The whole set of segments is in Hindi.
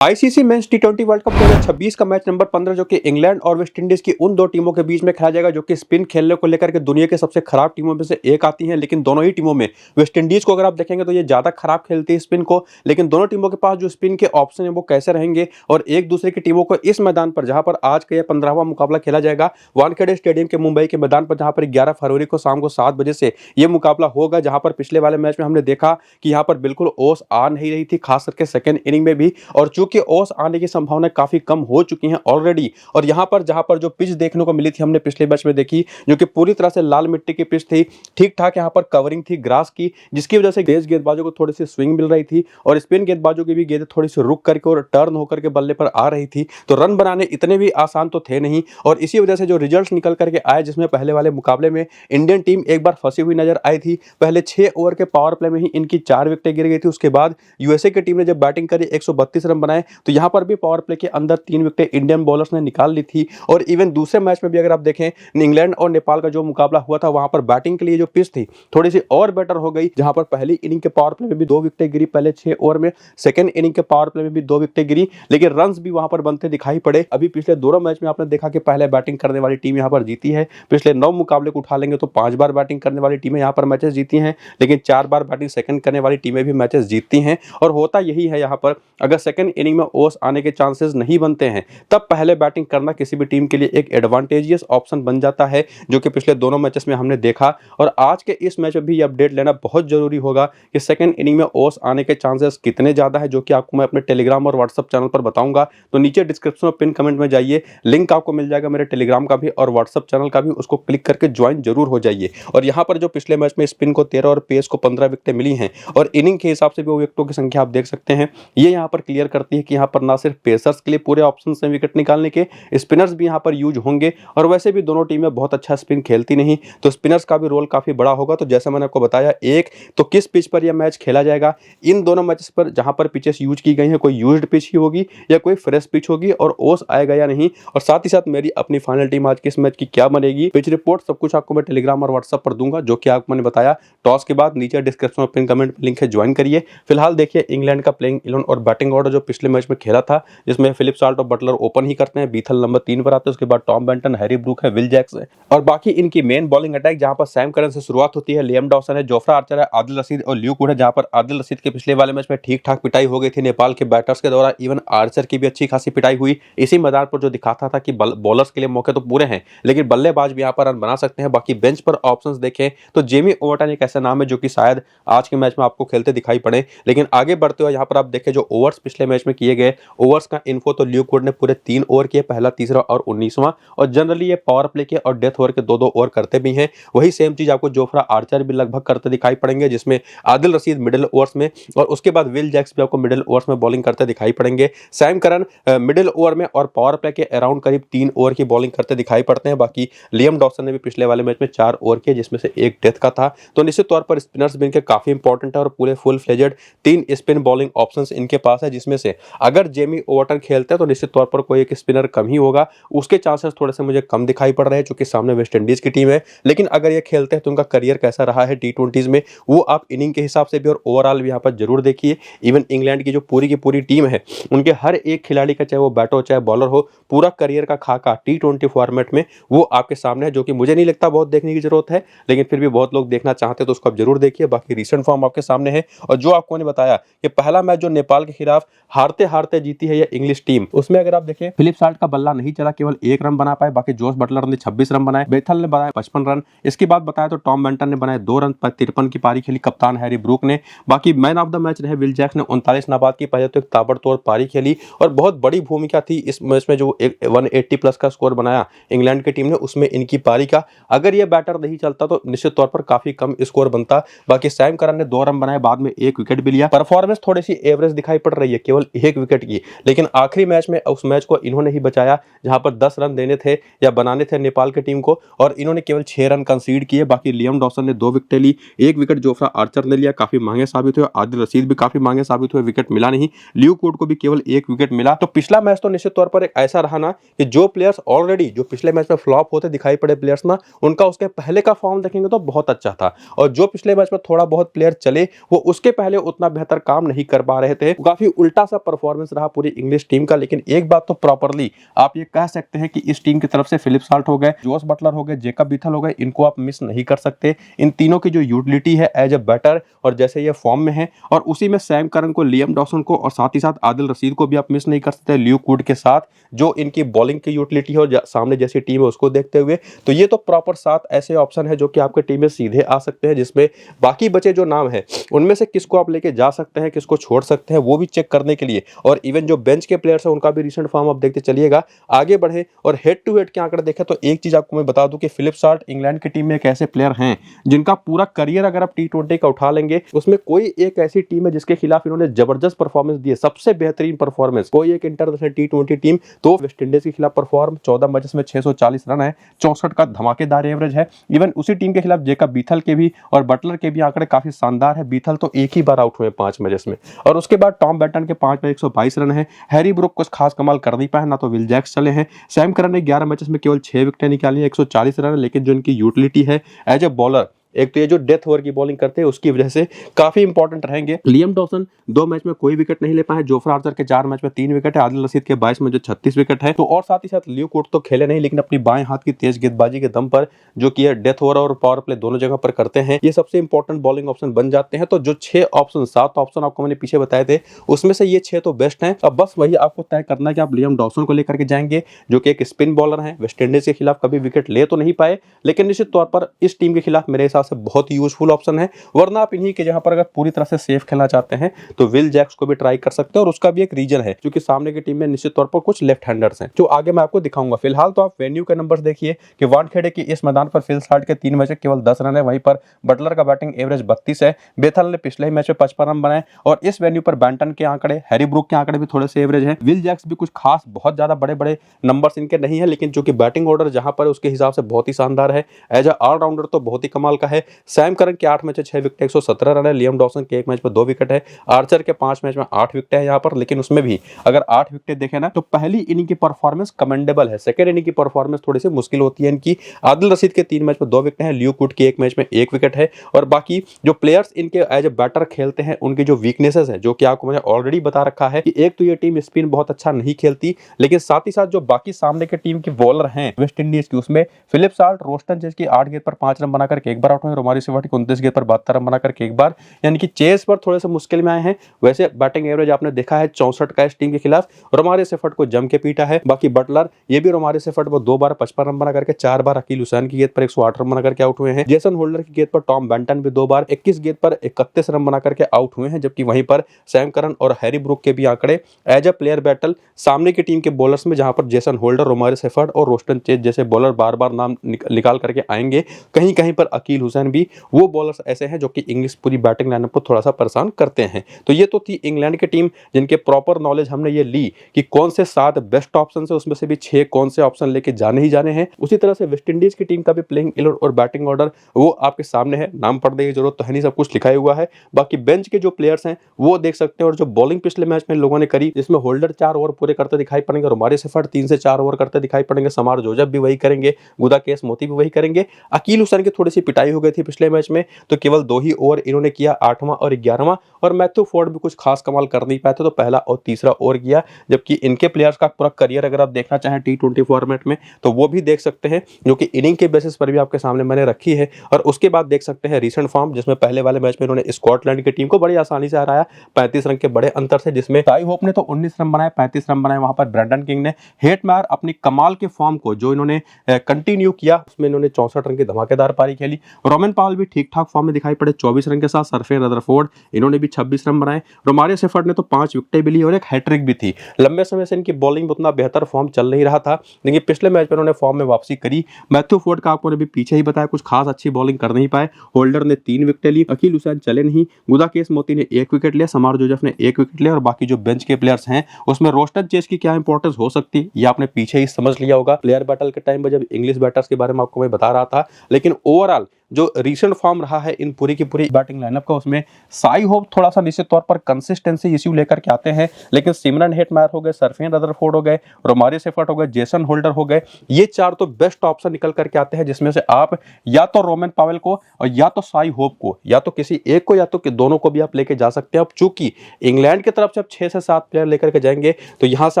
आईसीसी मेंस टी20 वर्ल्ड कप 2026 का मैच नंबर 15 जो कि इंग्लैंड और वेस्ट इंडीज की उन दो टीमों के बीच में खेला जाएगा जो कि स्पिन खेलने को लेकर के दुनिया के सबसे खराब टीमों में से एक आती हैं। लेकिन दोनों ही टीमों में वेस्ट इंडीज को अगर आप देखेंगे तो ये ज्यादा खराब खेलती है स्पिन को, लेकिन दोनों टीमों के पास जो स्पिन के ऑप्शन है वो कैसे रहेंगे और एक दूसरे की टीमों को इस मैदान पर जहां पर आज का यह 15वां मुकाबला खेला जाएगा वानखेड़े स्टेडियम के मुंबई के मैदान पर, जहां पर 11 फरवरी को शाम को 7 बजे से यह मुकाबला होगा। जहां पर पिछले वाले मैच में हमने देखा कि यहाँ पर बिल्कुल ओस आ नहीं रही थी, खास करके सेकेंड इनिंग में भी, और चूंकि ओस आने की संभावना काफी कम हो चुकी हैं ऑलरेडी। और यहां पर जहां पर जो पिच देखने को मिली थी हमने पिछले मैच में देखी, जो कि पूरी तरह से लाल मिट्टी की पिच थी, ठीक ठाक यहां पर कवरिंग थी ग्रास की, जिसकी वजह से तेज गेंदबाजों को थोड़ी सी स्विंग मिल रही थी और स्पिन गेंदबाजों की भी गेंदें थोड़ी सी रुक करके और टर्न होकर के बल्ले पर आ रही थी। तो रन बनाने इतने भी आसान तो थे नहीं, और इसी वजह से जो रिजल्ट निकल करके आए, जिसमें पहले वाले मुकाबले में इंडियन टीम एक बार फंसी हुई नजर आई थी। पहले 6 ओवर के पावर प्ले में ही इनकी 4 विकेटें गिर गई थी। उसके बाद यूएसए की टीम ने जब बैटिंग करी 132 रन बनाए, तो यहां पर भी पावर प्ले के अंदर 3 विकेटें इंडियन बॉलर्स ने निकाल ली थी। और इवन दूसरे मैच में भी अगर आप देखें, इंग्लैंड और नेपाल का जो मुकाबला हुआ था, वहां पर बैटिंग के लिए जो पिच थी थोड़ी सी और बेटर हो गई, जहां पर पहली इनिंग के पावर प्ले में भी 2 विकेटें गिरी पहले 6 ओवर में, सेकंड इनिंग के पावर प्ले में भी 2 विकेटें गिरी, लेकिन रन्स भी वहां पर बनते दिखाई पड़े। अभी पिछले दोनों मैच में आपने देखा कि पहले बैटिंग करने वाली टीम यहां पर जीती है। पिछले 9 मुकाबले को उठा लेंगे तो 5 बार बैटिंग करने वाली टीमें यहां पर मैचेस जीती हैं, लेकिन 4 बार बैटिंग सेकंड करने वाली टीमें भी मैचेस जीतती हैं। और होता यही है यहां पर, अगर सेकंड इनिंग में ओस आने के चांसेस नहीं बनते हैं, तब पहले बैटिंग करना किसी भी टीम के लिए एक एडवांटेजियस ऑप्शन बन जाता है, जो कि पिछले दोनों मैचेस में हमने देखा। और आज के इस मैच में भी ये अपडेट लेना बहुत जरूरी होगा कि सेकंड इनिंग में ओस आने के चांसेस कितने ज्यादा है, जो कि आपको मैं अपने टेलीग्राम और व्हाट्सएप चैनल पर बताऊंगा। तो नीचे डिस्क्रिप्शन और पिन कमेंट में जाइए, लिंक आपको मिल जाएगा मेरे टेलीग्राम का भी और व्हाट्सएप चैनल का भी, उसको क्लिक करके ज्वाइन जरूर हो जाइए। और यहाँ पर जो पिछले मैच में स्पिन को 13 और पेस को 15 विकेटें मिली हैं, और इनिंग के हिसाब से भी वो विकेटों की संख्या आप देख सकते हैं, ये यहाँ पर क्लियर करती है कि यहाँ पर ना सिर्फ पेसर्स के लिए पूरे ऑप्शन हैं विकेट निकालने के, स्पिनर्स भी यहाँ पर यूज होंगे। और वैसे भी दोनों टीमें बहुत अच्छा स्पिन खेलती नहीं, तो स्पिनर्स का भी रोल काफी बड़ा होगा। तो जैसा मैंने आपको बताया, एक तो किस पिच पर यह मैच खेला जाएगा, इन दोनों मैचेस पर जहां पर पिचेस यूज की गई हैं, कोई यूज्ड पिच ही होगी या कोई फ्रेश पिच होगी, और ओस आएगा या नहीं, और साथ ही साथ मेरी अपनी फाइनल टीम आज के इस मैच की क्या बनेगी, पिच रिपोर्ट, सब कुछ आपको मैं टेलीग्राम और व्हाट्सएप पर दूंगा, जो कि आपको मैंने बताया टॉस के बाद। नीचे डिस्क्रिप्शन में पिन कमेंट लिंक है, ज्वाइन करिए। फिलहाल देखिए इंग्लैंड का प्लेइंग 11 और बैटिंग ऑर्डर जो पिछले मैच में खेला था, जिसमें फिलिप साल्ट और बटलर ओपन ही करते हैं, बीथल नंबर 3 पर आते हैं, उसके बाद टॉम बेंटन, हैरी ब्रूक है, विल जैक्स है, और बाकी इनकी मेन बॉलिंग अटैक जहां पर सैम करन से शुरुआत होती है, लियम डॉसन है, जोफ्रा आर्चर है, आदिल रशीद और ल्यूक वुड है। जहां पर आदिल रशीद के पिछले वाले मैच में ठीक ठाक पिटाई हो गई थी नेपाल के बैटर्स के द्वारा, इवन आर्चर की भी अच्छी खासी पिटाई हुई इसी मैदान पर, जो दिखाता था कि बॉलर्स के लिए मौके तो पूरे हैं, लेकिन बल्लेबाज भी यहाँ पर रन बना सकते हैं। बाकी बेंच पर ऑप्शंस देखें तो जेमी ओवरटन एक ऐसा नाम है जो कि शायद आज के मैच में आपको खेलते दिखाई पड़े। लेकिन आगे बढ़ते हुए यहाँ पर आप देखें जो ओवर्स पिछले मैच में किए गए, ओवर्स का इन्फो, तो ल्यूक वुड ने पूरे 3 ओवर किए, पहला, तीसरा और 19वां, और जनरली ये पावर प्ले के और डेथ ओवर के 2-2 ओवर करते भी हैं। वही सेम चीज आपको जोफ्रा आर्चर भी लगभग करते दिखाई पड़ेंगे, जिसमें आदिल रशीद मिडिल ओवर्स में, और उसके बाद विल जैक्स भी आपको मिडिल ओवर्स में बॉलिंग करते दिखाई पड़ेंगे। सैम करन मिडिल ओवर में और पावर प्ले के अराउंड करीब 3 ओवर की बॉलिंग करते दिखाई पड़ते हैं। बाकी लियम डॉसन ने भी पिछले वाले मैच में 4 ओवर किए, जिसमें से 1 डेथ का था। तो निश्चित तौर पर स्पिनर्स भी इनके काफी इंपॉर्टेंट है, और पूरे full fledged 3 spin bowling options इनके पास है, जिसमें से अगर जेमी ओवरटन खेलते हैं तो निश्चित तौर पर कोई एक स्पिनर कम ही होगा, उसके चांसेस थोड़े से मुझे कम दिखाई पड़ रहे हैं, क्योंकि सामने वेस्ट इंडीज की टीम है। लेकिन अगर ये खेलते हैं तो उनका करियर कैसा रहा है टी20 में, वो आप इनिंग के हिसाब से भी और ओवरऑल भी यहाँ पर जरूर देखिए। इवन इंग्लैंड की जो पूरी की पूरी टीम है, उनके हर एक खिलाड़ी का, चाहे वो बैटर हो चाहे बॉलर हो, पूरा करियर का खाका टी20 फॉर्मेट में वो आपके सामने है, जो कि मुझे नहीं लगता बहुत देखने की जरूरत है, लेकिन फिर भी बहुत लोग देखना चाहते हैं, तो उसको आप जरूर देखिए। बाकी रिसेंट फॉर्म आपके सामने है, और जो आपको ने बताया कि पहला मैच जो नेपाल के खिलाफ हारते हारते जीती है ये इंग्लिश टीम, उसमें अगर आप देखें फिलिप साल्ट का बल्ला नहीं चला, केवल 1 रन बना पाए। बाकी जोस बटलर ने 26 रन बनाए, बेथल ने बनाए 55 रन। इसके बाद बताया तो टॉम बेंटन ने बनाए 2 रन पर 53 की पारी खेली, कप्तान हैरी ब्रूक ने। बाकी मैन ऑफ द मैच रहे विल जैक्स ने 39 नाबाद की, पहले तो एक ताबड़तोड़ पारी खेली, और बहुत बड़ी भूमिका थी इस मैच में, जो 180 प्लस का स्कोर बनाया इंग्लैंड की टीम ने, उसमें इनकी पारी का। अगर ये बैटर नहीं चलता तो निश्चित तौर पर काफी कम स्कोर बनता। बाकी सैम करन ने 2 रन बनाए, बाद में 1 विकेट भी लिया। परफॉर्मेंस थोड़ी सी एवरेज दिखाई पड़ रही है, केवल 1 विकेट की, लेकिन आखिरी मैच में उस मैच को इन्होंने ही बचाया जहां पर 10 रन देने थे या बनाने थे नेपाल की टीम को, और इन्होंने केवल 6 रन कंसीड किए। बाकी लियम डॉसन ने 2 विकेट ली, 1 विकेट जोफ्रा आर्चर ने लिया, काफी महंगे साबित हुए। आदिल रशीद भी काफी महंगे साबित हुए, विकेट मिला नहीं। ल्यूक वुड को भी केवल 1 विकेट मिला। तो पिछला मैच तो निश्चित तौर पर एक ऐसा रहा ना कि जो प्लेयर्स ऑलरेडी जो पिछले मैच में फ्लॉप होते दिखाई पड़े प्लेयर्स ना, उनका उसके पहले का फॉर्म देखेंगे तो बहुत अच्छा था, और जो पिछले मैच में थोड़ा बहुत प्लेयर चले वो उसके पहले उतना बेहतर काम नहीं कर पा रहे थे। काफी उल्टा सा परफॉर्मेंस रहा पूरी इंग्लिश टीम का। लेकिन एक बात तो प्रॉपरली आप ये कह सकते हैं कि इस टीम की तरफ से फिलिप साल्ट हो गए, जोस बटलर हो गए, जेकब बीथल हो गए, इनको आप मिस नहीं कर सकते। इन तीनों की जो यूटिलिटी है एज ए बैटर और जैसे ये फॉर्म में है, और उसी में सैम करन को, लियम डॉसन को और साथ ही साथ आदिल रशीद को भी आप मिस नहीं कर सकते ल्यूक वुड के साथ, जो इनकी बॉलिंग की यूटिलिटी है और सामने जैसी टीम है उसको देखते हुए। तो ये तो प्रॉपर 7 ऐसे ऑप्शन है जो कि आपके टीम में सीधे आ सकते हैं, जिसमें बाकी बचे जो नाम है उनमें से किसको आप लेके जा सकते हैं, किसको छोड़ सकते हैं, वो भी चेक करने के लिए, और इवन जो बेंच के प्लेयर्स हैं उनका भी रिसेंट फॉर्म आप देखते चलिएगा। आगे बढ़े और हेड टू हेड के आंकड़े देखें तो एक चीज आपको मैं बता दूं कि फिलिप साल्ट इंग्लैंड की टीम में एक ऐसे प्लेयर हैं जिनका पूरा करियर अगर आप T20 का उठा लेंगे उसमें कोई एक ऐसी टीम है जिसके खिलाफ इन्होंने जबरदस्त परफॉर्मेंस दी है, सबसे बेहतरीन परफॉर्मेंस, कोई एक इंटरनेशनल T20 टीम तो वेस्ट इंडीज के खिलाफ परफॉर्म 14 मैचेस में 640 रन है, 64 का धमाकेदार एवरेज है। इवन उसी टीम के खिलाफ जेकब बीथल के भी और बटलर के भी आंकड़े काफी शानदार है। बीथल तो एक ही बार आउट हुए 5 मैचेस में, और उसके बाद टॉम बैटन के 5 में 122 रन है। हैरी ब्रूक कुछ खास कमाल कर नहीं पाए, ना तो विल जैक्स चले हैं। सैम करन ने 11 मैचेस में केवल 6 विकेटें निकाली है, 140 रन, लेकिन जो इनकी यूटिलिटी है एज ए बॉलर, एक तो ये जो डेथ ओवर की बॉलिंग करते हैं उसकी वजह से काफी इंपॉर्टेंट रहेंगे। लियम डॉसन 2 मैच में कोई विकेट नहीं ले पाए, जोफ्रा आर्चर के 4 मैच में 3 विकेट है, आदिल रशीद के 22 में जो 36 विकेट है। तो और साथ ही साथ ल्यूक वुड तो खेले नहीं, लेकिन अपनी बाएं हाथ की तेज गेंदबाजी के दम पर जो कि डेथ ओवर और पावर प्ले दोनों जगह पर करते हैं, ये सबसे इंपॉर्टेंट बॉलिंग ऑप्शन बन जाते हैं। तो जो 6 ऑप्शन 7 ऑप्शन आपको मैंने पीछे बताए थे उसमें से ये 6 तो बेस्ट हैं। अब बस वही आपको तय करना है कि आप लियम डॉसन को लेकर के जाएंगे जो कि एक स्पिन बॉलर है, वेस्ट इंडीज के खिलाफ कभी विकेट ले तो नहीं पाए, लेकिन निश्चित तौर पर इस टीम के खिलाफ मेरे हिसाब से बहुत ही फुल ऑप्शन है। वरना आप इन्हीं के जहां पर अगर पूरी तरह से सेफ खेलना चाहते हैं तो विल जैक्स को भी ट्राई कर सकते हैं, और उसका भी एक रीजन है क्योंकि सामने की टीम में निश्चित तौर पर कुछ लेफ्ट हैंडर्स हैं जो आगे मैं आपको दिखाऊंगा। फिलहाल तो आप वेन्यू के नंबर्स देखिए कि वानखेड़े की इस मैदान पर फिल साल्ट के 3 मैच केवल 10 रन है, वहीं पर बटलर का बैटिंग एवरेज 32 है, बेथल ने पिछले ही मैच में 55 रन बनाए, और इस वेन्यू पर बैंटन के आंकड़े, हैरी ब्रूक के आंकड़े भी थोड़े से एवरेज है। विल जैक्स भी कुछ खास बहुत ज्यादा बड़े बड़े नंबर्स इनके नहीं है, लेकिन जो कि बैटिंग ऑर्डर जहां पर उसके हिसाब से बहुत ही शानदार है, एज अ ऑलराउंडर तो बहुत ही कमाल का है। सैम करन के 8 मैच 6 विकेट 117 रन है, लियम डॉसन के 1 मैच में 2 विकेट है, आर्चर के 5 मैच में 8 विकेट है यहाँ पर, लेकिन उसमें भी अगर 8 विकेट देखें ना तो पहली इनिंग की परफॉर्मेंस कमेंडेबल है, सेकंड इनिंग की परफॉर्मेंस थोड़ी सी मुश्किल होती है इनकी। आदिल रशीद के 3 मैच में 2 विकेट है, ल्यूक वुड के 1 मैच में 1 विकेट है, और बाकी जो प्लेयर्स इनके एज ए बैटर खेलते हैं उनकी जो वीकनेसेस है जो कि आपको मैंने ऑलरेडी बता रखा है कि एक तो ये टीम स्पिन बहुत अच्छा नहीं खेलती, लेकिन साथ ही साथ जो बाकी सामने के टीम की बॉलर हैं वेस्ट इंडीज की, उसमें फिलिप साल्ट, रोस्टन जिसकी 8 गेंद पर 5 रन बनाकर एक बार आउट हुए, रोमारी सेवट की 29 गेंद पर 72 रन बनाकर एक बार, यानी कि चेस पर थोड़े से मुश्किल में आए हैं। वैसे बैटिंग एवरेज आपने देखा है 64 का इस टीम के खिलाफ, रोमारी सेफर्ट को जम के पीटा है। बाकी बटलर ये भी रोमारी सेफर्ट को 2 बार 55 रन बना करके, 4 बार अकील हुसैन की गेंद पर 108 रन बना करके आउट हुए हैं। जेसन होल्डर की गेंद पर टॉम बैंटन भी 2 बार 21 गेंद पर 31 रन बना करके आउट हुए हैं, जबकि वहीं पर सैम करन और हैरी ब्रूक के भी आंकड़े एज अ प्लेयर बैटल सामने की टीम के बॉलर्स में, जहां पर जेसन होल्डर, रोमारी सेफर्ट और रोस्टन चेज जैसे बॉलर बार बार नाम निकाल करके आएंगे, कहीं कहीं पर अकील हुसैन भी, वो बॉलर्स ऐसे हैं जो कि इंग्लिश पूरी बैटिंग लाइनअप को थोड़ा सा परेशान करते हैं। तो ये तो थी इंग्लैंड की टीम जिनके प्रॉपर नॉलेज हमने ये ली कि कौन से 7 बेस्ट ऑप्शन है, उसमें से भी 6 कौन से ऑप्शन लेके जाने ही जाने हैं। उसी तरह से वेस्ट इंडीज की टीम का भी प्लेइंग 11 और बैटिंग ऑर्डर वो आपके सामने है, नाम पढ़ने की जरूरत तो है नहीं, सब कुछ लिखा हुआ है। बाकी बेंच के जो प्लेयर्स हैं वो देख सकते हैं, और जो बॉलिंग पिछले मैच में लोगों ने करी जिसमें होल्डर 4 ओवर पूरे करते दिखाई पड़ेंगे, रोमारी सेफर्ट 3 से 4 ओवर करते दिखाई पड़ेंगे, समार जोसेफ भी वही करेंगे, गुदाकेश मोती भी वही करेंगे। अकील हुसैन की थोड़ी सी पिटाई हो गई थी पिछले मैच में, तो केवल 2 ही ओवर इन्होंने किया, 8वां और 11वां, और मैथ्यू फोर्ड भी कुछ खास कमाल कर नहीं पाए थे, तो पहला और तीसरा ओवर किया। जबकि इनके प्लेयर्स का पूरा करियर अगर आप देखना चाहें T20 फॉर्मेट में तो वो भी देख सकते हैं, जो कि इनिंग के बेसिस पर भी आपके सामने मैंने रखी है। और उसके बाद देख सकते हैं रीसेंट फॉर्म, जिसमें पहले वाले मैच में इन्होंने स्कॉटलैंड की टीम को बड़ी आसानी से हराया 35 रन के बड़े अंतर से, जिसमें टाई होप ने तो 19 रन बनाए, 35 रन बनाए वहां पर ब्रेंडन किंग ने। हेटमायर अपनी कमाल के फॉर्म को जो इन्होंने कंटिन्यू किया उसमें इन्होंने 64 रन की धमाकेदार पारी खेली। रोमन पावल भी ठीक ठाक फॉर्म में दिखाई पड़े 24 रन के साथ। सरफेन रदरफोर्ड इन्होंने भी 26 रन बनाए। रोमारियो सेफर्ट ने तो 5 विकेटें भी ली और एक हैट्रिक भी थी। लंबे समय से इनकी बॉलिंग में उतना बेहतर फॉर्म चल नहीं रहा था, लेकिन पिछले मैच में उन्होंने फॉर्म में वापसी करी। मैथ्यू फोर्ड का आपको ने भी पीछे ही बताया, कुछ खास अच्छी बॉलिंग कर नहीं पाए। होल्डर ने 3 विकेटें ली, अकील हुसैन चले नहीं, गुदाकेश मोती ने 1 विकेट लिया, समार जोसेफ ने 1 विकेट लिया, और बाकी जो बेंच के प्लेयर्स हैं उसमें रोस्टन चेस की क्या इंपॉर्टेंस हो सकती है ये आपने पीछे ही समझ लिया होगा प्लेयर बैटल के टाइम पर, जब इंग्लिश बैटर्स के बारे में आपको मैं बता रहा था। लेकिन ओवरऑल जो रिसेंट फॉर्म रहा है इन पूरी की पूरी बैटिंग लाइनअप का, उसमें साई होप थोड़ा सा निश्चित तौर पर कंसिस्टेंसी इश्यू लेकर के आते हैं, लेकिन सिमरन हेटमायर हो गए, सरफेन रदरफोर्ड हो गए, रोमारियो सेफर्ट हो गए, जेसन होल्डर हो गए, ये चार तो बेस्ट ऑप्शन निकल करके आते हैं, जिसमें से आप या तो रोमन पावेल को और या तो साई होप को, या तो किसी एक को या तो दोनों को भी आप लेके जा सकते हैं। अब चूंकि इंग्लैंड की तरफ से आप 6 से 7 प्लेयर लेकर के जाएंगे तो यहां से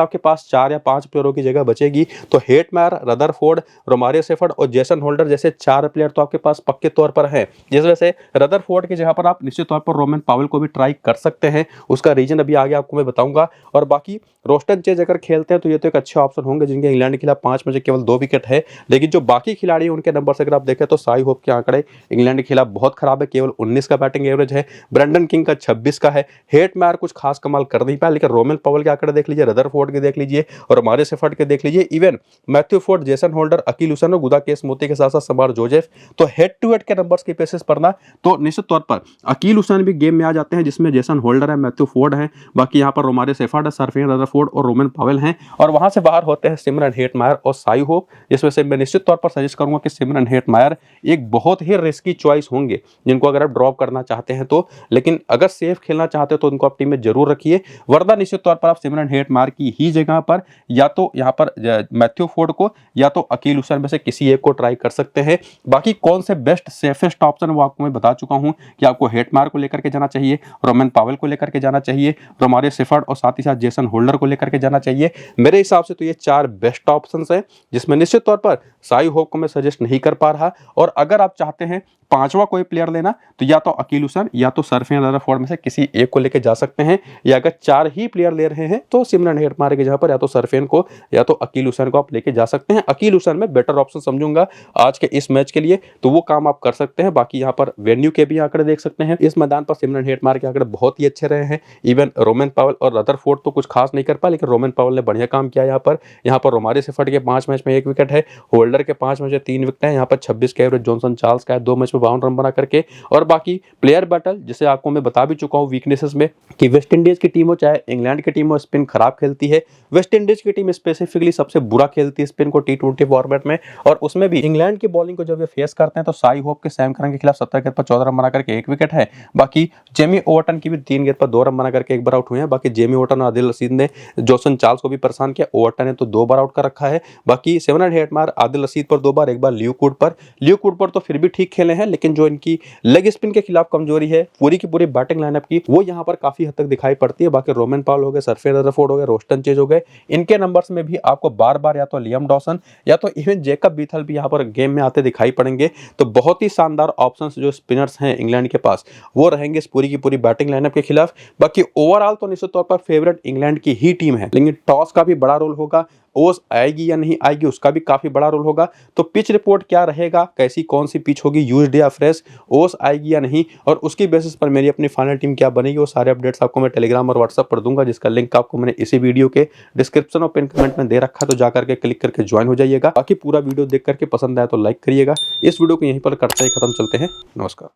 आपके पास 4 या 5 प्लेयरों की जगह बचेगी, तो हेटमायर, रदरफोर्ड, रोमारियो सेफर्ट और जेसन होल्डर जैसे 4 प्लेयर तो आपके पास पक्के तौर पर हैं, जिस वजह से रदरफोर्ड की जगह पर आप निश्चित तौर पर रोमन पावेल को भी ट्राई कर सकते हैं। उसका रीजन अभी आगे आपको मैं बताऊंगा। और बाकी रोस्टन चेज अगर खेलते हैं तो ये तो एक अच्छे ऑप्शन होंगे, जिनके इंग्लैंड के खिलाफ 5 में से केवल 2 विकेट है, लेकिन जो बाकी खिलाड़ी हैं उनके नंबर से अगर आप देखें तो साई होप के आंकड़े इंग्लैंड के खिलाफ बहुत खराब है, केवल 19 का बैटिंग एवरेज है, ब्रेंडन किंग का 26 का है, हेटमायर कुछ खास कमाल कर नहीं पाया, लेकिन रोमन पावेल के आंकड़े देख लीजिए, रदरफोर्ड के देख लीजिए और हमारे सेफर्ट के देख लीजिए, even Matthew Forde, Jason Holder, Akeal Hosein और गुदाकेश मोती के साथ साथ समार जोसेफ, तो हेड टू हेड के नंबर्स के बेसिस पर ना तो निश्चित तौर पर अकील हुसैन भी गेम में आ जाते हैं, जिसमें जेसन होल्डर है, मैथ्यू फोर्ड है, बाकी यहाँ पर रोमारियो सेफर्ट है, सरफेन रदरफोर्ड और रोमन पावेल हैं, और वहां से बाहर होते हैं सिमरन हेटमायर और साई होप, जिसमें से मैं निश्चित तौर पर सजेस्ट करूंगा कि सिमरन हेटमायर एक बहुत ही रिस्की चॉइस होंगे जिनको अगर आप ड्रॉप करना चाहते हैं तो, लेकिन अगर सेफ खेलना चाहते हो तो उनको आप टीम में जरूर रखिए, वरना निश्चित तौर पर आप सिमरन हेटमायर की ही जगह पर या तो यहाँ पर मैथ्यू फोर्ड को या तो अकील हुसैन में से किसी एक को ट्राई कर सकते हैं। बाकी कौन से बेस्ट सेफेस्ट ऑप्शन वो आपको मैं बता चुका हूं कि आपको हेटमायर को लेकर के जाना चाहिए, रोमन पावेल को लेकर के जाना चाहिए, रोमारियो सेफर्ट और साथ ही साथ जेसन होल्डर को लेकर के जाना चाहिए। मेरे हिसाब से तो ये 4 बेस्ट ऑप्शंस हैं, जिसमें निश्चित तौर पर साई होप को मैं सजेस्ट नहीं कर पा रहा, और अगर आप चाहते हैं 5वां कोई प्लेयर लेना तो या तो अकील हुसैन या तो सरफेन रदरफोर्ड में से किसी एक को लेके जा सकते हैं, या अगर 4 ही प्लेयर ले रहे हैं तो सिमरन हेटमायर की जगह पर या तो सरफेन को या तो अकील हुसैन को आप लेके जा सकते हैं। अकील हुसैन में बेटर ऑप्शन समझूंगा आज के इस मैच के लिए, तो वो काम आप कर सकते हैं। बाकी यहाँ पर वेन्यू के भी आंकड़े देख सकते हैं, इस मैदान पर सिमरन हेटमायर के आंकड़े बहुत ही अच्छे रहे हैं, इवन रोमन पावेल और रदरफोर्ड तो कुछ खास नहीं कर पाए, लेकिन रोमन पावेल ने बढ़िया काम किया। यहाँ पर रोमारियो सेफर्ट के 5 मैच में 1 विकेट है, होल्डर के 5 मैच में 3 विकेट है, यहाँ पर 26 का एवरेज जॉनसन चार्ल्स का है, 2 मैच में 52 रन बना करके। और बाकी प्लेयर बैटल जिसे आपको मैं बता भी चुका हूं वीकनेसेस में कि वेस्ट इंडीज की टीम हो चाहे इंग्लैंड की टीम हो, स्पिन खराब खेलती है। वेस्ट इंडीज की टीम स्पेसिफिकली सबसे बुरा खेलती है स्पिन को T20 फॉर्मेट में, और उसमें भी इंग्लैंड की बॉलिंग को जब वे फेस करते हैं तो साई होप के सैम करन के खिलाफ 17 गेंद पर 14 रन बना करके 1 विकेट है। बाकी जेमी ओवरटन की भी 3 गेंद पर 2 रन बना करके 1 बार आउट हुए हैं। बाकी जेमी ओवरटन और आदिल रशीद ने जॉनसन चार्ल्स को भी परेशान किया, ओवरटन ने तो 2 बार आउट कर रखा है। बाकी सिमरन हेटमायर आदिल रशीद पर 2 बार, 1 बार ल्यूक वुड पर तो फिर भी ठीक खेले हैं, लेकिन जो इनकी लेग स्पिन के खिलाफ कमजोरी है पूरी की पूरी बैटिंग लाइनअप की, वो यहाँ पर काफी हद तक दिखाई पड़ती है। बाकी रोमन पावेल हो गए, सरफेन रदरफोर्ड हो गए, रोस्टन चेज हो गए, इनके नंबर्स में भी आपको बार बार या तो लियम डॉसन या तो इवन जेकब बीथल भी यहाँ पर गेम में आते दिखाई पड़ेंगे। तो बहुत ही शानदार ऑप्शंस जो स्पिनर्स हैं इंग्लैंड के पास वो रहेंगे इस पूरी की पूरी बैटिंग लाइनअप के खिलाफ। बाकी ओवरऑल तो निश्चित तौर पर फेवरेट इंग्लैंड की ही टीम है, लेकिन टॉस का भी बड़ा रोल होगा, ओस आएगी या नहीं आएगी उसका भी काफी बड़ा रोल होगा। तो पिच रिपोर्ट क्या रहेगा, कैसी कौन सी पिच होगी, यूज्ड या फ्रेश, ओस आएगी या नहीं, और उसकी बेसिस पर मेरी अपनी फाइनल टीम क्या बनेगी, वो सारे अपडेट्स आपको मैं टेलीग्राम और व्हाट्सएप पर दूंगा, जिसका लिंक आपको मैंने इसी वीडियो के डिस्क्रिप्शन और पिन कमेंट में दे रखा है, तो जाकर के क्लिक करके ज्वाइन हो जाइएगा। बाकी पूरा वीडियो देख करके पसंद आया तो लाइक करिएगा। इस वीडियो को यहीं पर करते ही खत्म, चलते हैं, नमस्कार।